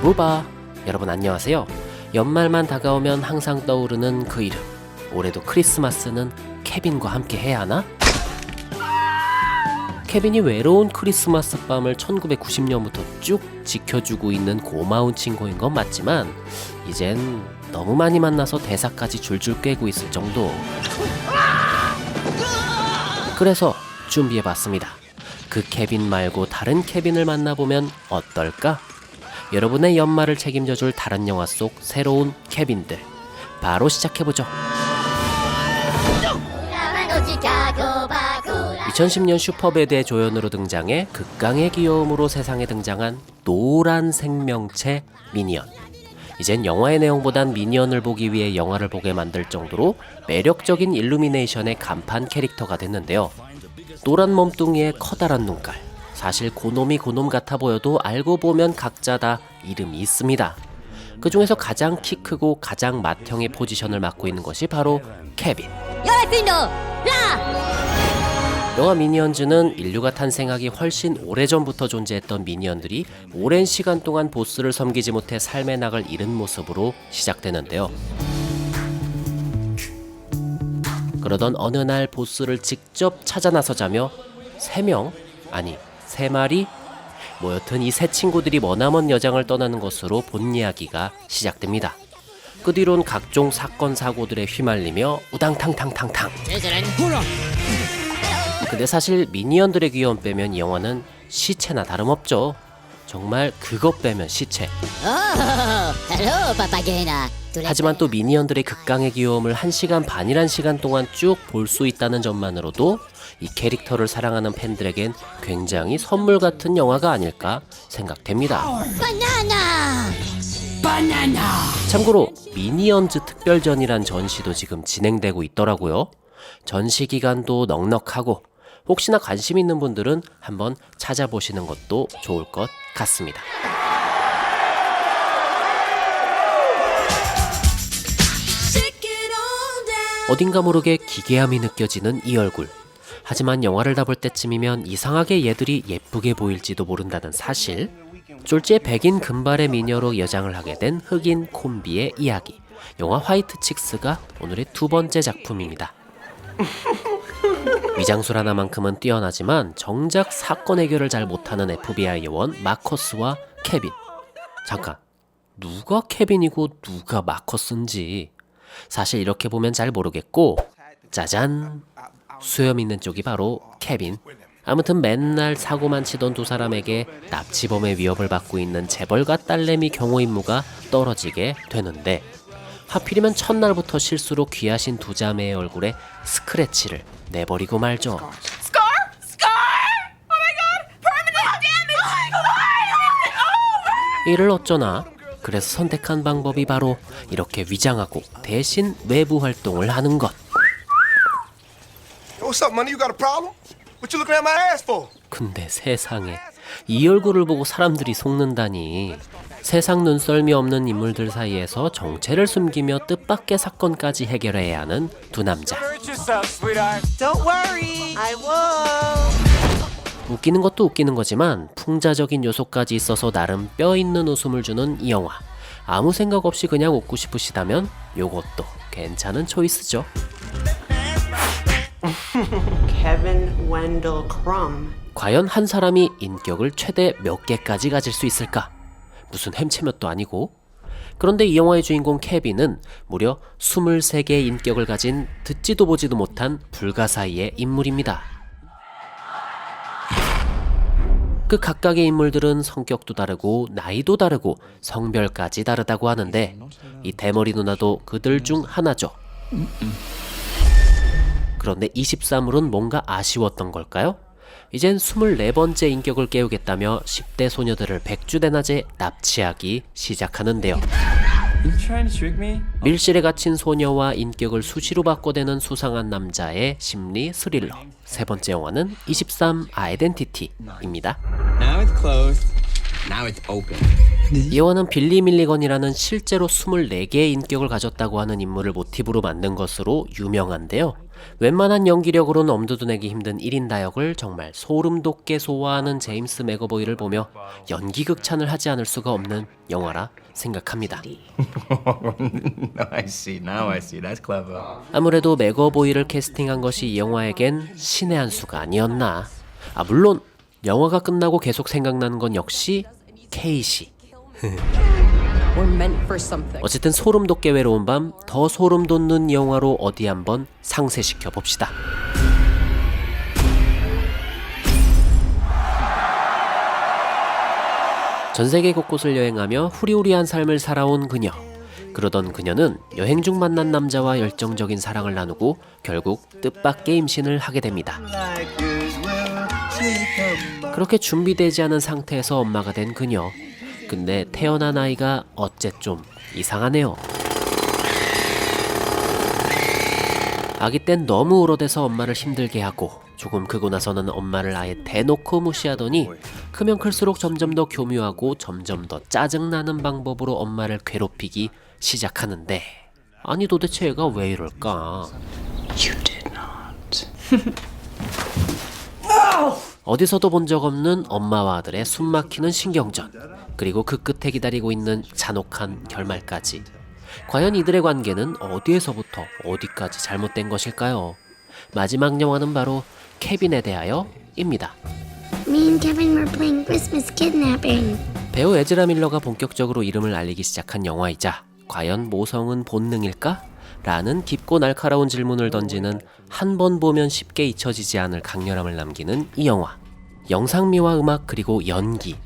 무바. 여러분 안녕하세요. 연말만 다가오면 항상 떠오르는 그 이름. 올해도 크리스마스는 케빈과 함께 해야 하나? 케빈이 외로운 크리스마스 밤을 1990년부터 쭉 지켜주고 있는 고마운 친구인 건 맞지만 이젠 너무 많이 만나서 대사까지 줄줄 꿰고 있을 정도. 그래서 준비해봤습니다. 그 케빈 말고 다른 케빈을 만나보면 어떨까? 여러분의 연말을 책임져줄 다른 영화 속 새로운 케빈들, 바로 시작해보죠. 2010년 슈퍼배드의 조연으로 등장해 극강의 귀여움으로 세상에 등장한 노란 생명체 미니언. 이젠 영화의 내용보단 미니언을 보기 위해 영화를 보게 만들 정도로 매력적인 일루미네이션의 간판 캐릭터가 됐는데요. 노란 몸뚱이에 커다란 눈깔. 사실 고놈이 고놈 같아 보여도 알고 보면 각자 다 이름이 있습니다. 그 중에서 가장 키 크고 가장 맏형의 포지션을 맡고 있는 것이 바로 케빈. 영화 미니언즈는 인류가 탄생하기 훨씬 오래전부터 존재했던 미니언들이 오랜 시간 동안 보스를 섬기지 못해 삶의 낙을 잃은 모습으로 시작되는데요. 그러던 어느 날 보스를 직접 찾아 나서자며 3명, 아니 3마리? 뭐 여튼 이 세 친구들이 머나먼 여장을 떠나는 것으로 본 이야기가 시작됩니다. 그 뒤론 각종 사건 사고들에 휘말리며 우당탕탕탕탕. 근데 사실 미니언들의 귀여움 빼면 이 영화는 시체나 다름없죠. 정말 그것 빼면 시체. 하지만 또 미니언들의 극강의 귀여움을 1시간 반이란 시간 동안 쭉 볼 수 있다는 점만으로도 이 캐릭터를 사랑하는 팬들에겐 굉장히 선물 같은 영화가 아닐까 생각됩니다. 바나나! 참고로 미니언즈 특별전이란 전시도 지금 진행되고 있더라고요. 전시 기간도 넉넉하고 혹시나 관심 있는 분들은 한번 찾아보시는 것도 좋을 것 같습니다. 어딘가 모르게 기괴함이 느껴지는 이 얼굴. 하지만 영화를 다 볼 때쯤이면 이상하게 얘들이 예쁘게 보일지도 모른다는 사실. 졸지에 백인 금발의 미녀로 여장을 하게 된 흑인 콤비의 이야기. 영화 화이트 칙스가 오늘의 두 번째 작품입니다. 위장술 하나만큼은 뛰어나지만 정작 사건 해결을 잘 못하는 FBI 요원 마커스와 케빈. 잠깐, 누가 케빈이고 누가 마커스인지 사실 이렇게 보면 잘 모르겠고, 짜잔! 수염 있는 쪽이 바로 케빈. 아무튼 맨날 사고만 치던 두 사람에게 납치범의 위협을 받고 있는 재벌가 딸내미 경호 임무가 떨어지게 되는데, 하필이면 첫날부터 실수로 귀하신 두 자매의 얼굴에 스크래치를 내버리고 말죠. 이를 어쩌나. 그래서 선택한 방법이 바로 이렇게 위장하고 대신 외부 활동을 하는 것. 근데 세상에 이 얼굴을 보고 사람들이 속는다니. 세상 눈썰미 없는 인물들 사이에서 정체를 숨기며 뜻밖의 사건까지 해결해야 하는 두 남자. 웃기는 것도 웃기는 거지만 풍자적인 요소까지 있어서 나름 뼈있는 웃음을 주는 이 영화. 아무 생각 없이 그냥 웃고 싶으시다면 요것도 괜찮은 초이스죠. Kevin Wendell Crumb. 과연 한 사람이 인격을 최대 몇 개까지 가질 수 있을까? 무슨 햄체몇도 아니고. 그런데 이 영화의 주인공 케빈은 무려 23개의 인격을 가진 듣지도 보지도 못한 불가사의의 인물입니다. 그 각각의 인물들은 성격도 다르고 나이도 다르고 성별까지 다르다고 하는데 이 대머리 누나도 그들 중 하나죠. 그런데 23홀은 뭔가 아쉬웠던 걸까요? 이젠 24번째 인격을 깨우겠다며 10대 소녀들을 백주대낮에 납치하기 시작하는데요. 밀실에 갇힌 소녀와 인격을 수시로 바꿔대는 수상한 남자의 심리 스릴러. 세 번째 영화는 23 아이덴티티입니다. 이 영화는 빌리 밀리건이라는 실제로 24개의 인격을 가졌다고 하는 인물을 모티브로 만든 것으로 유명한데요. 웬만한 연기력으로는 엄두도 내기 힘든 1인 다역을 정말 소름 돋게 소화하는 제임스 맥어보이를 보며 연기 극찬을 하지 않을 수가 없는 영화라 생각합니다. I see. Now I see. That's clever. 아무래도 맥어보이를 캐스팅한 것이 이 영화에겐 신의 한 수가 아니었나. 물론 영화가 끝나고 계속 생각나는 건 역시 케이시. We're meant for something. 어쨌든 소름 돋게 외로운 밤, 더 소름 돋는 영화로 어디 한번 상쇄시켜 봅시다. 전 세계 곳곳을 여행하며 후리후리한 삶을 살아온 그녀. 그러던 그녀는 여행 중 만난 남자와 열정적인 사랑을 나누고 결국 뜻밖의 임신을 하게 됩니다. 그렇게 준비되지 않은 상태에서 엄마가 된 그녀. 근데 태어난 아이가 어째 좀 이상하네요. 아기 땐 너무 울어대서 엄마를 힘들게 하고 조금 크고 나서는 엄마를 아예 대놓고 무시하더니 크면 클수록 점점 더 교묘하고 점점 더 짜증나는 방법으로 엄마를 괴롭히기 시작하는데, 아니 도대체 얘가 왜 이럴까? You did not. 어디서도 본 적 없는 엄마와 아들의 숨막히는 신경전, 그리고 그 끝에 기다리고 있는 잔혹한 결말까지. 과연 이들의 관계는 어디에서부터 어디까지 잘못된 것일까요? 마지막 영화는 바로 케빈에 대하여입니다. Me and Kevin were playing Christmas kidnapping. 배우 에즈라 밀러가 본격적으로 이름을 알리기 시작한 영화이자 과연 모성은 본능일까? 라는 깊고 날카로운 질문을 던지는 한 번 보면 쉽게 잊혀지지 않을 강렬함을 남기는 이 영화. 영상미와 음악 그리고 연기.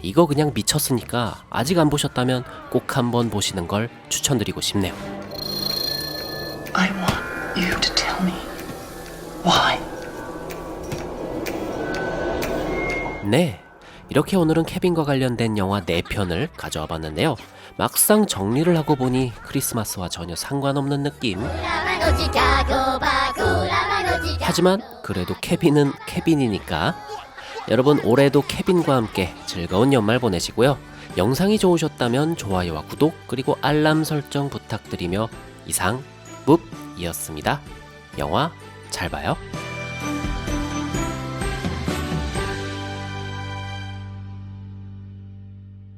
이거 그냥 미쳤으니까 아직 안 보셨다면 꼭 한번 보시는 걸 추천드리고 싶네요. I want you to tell me why. 네, 이렇게 오늘은 케빈과 관련된 영화 4편을 가져와 봤는데요. 막상 정리를 하고 보니 크리스마스와 전혀 상관없는 느낌. 하지만 그래도 케빈은 케빈이니까 여러분 올해도 케빈과 함께 즐거운 연말 보내시고요. 영상이 좋으셨다면 좋아요와 구독 그리고 알람 설정 부탁드리며 이상 묵이었습니다. 영화 잘 봐요.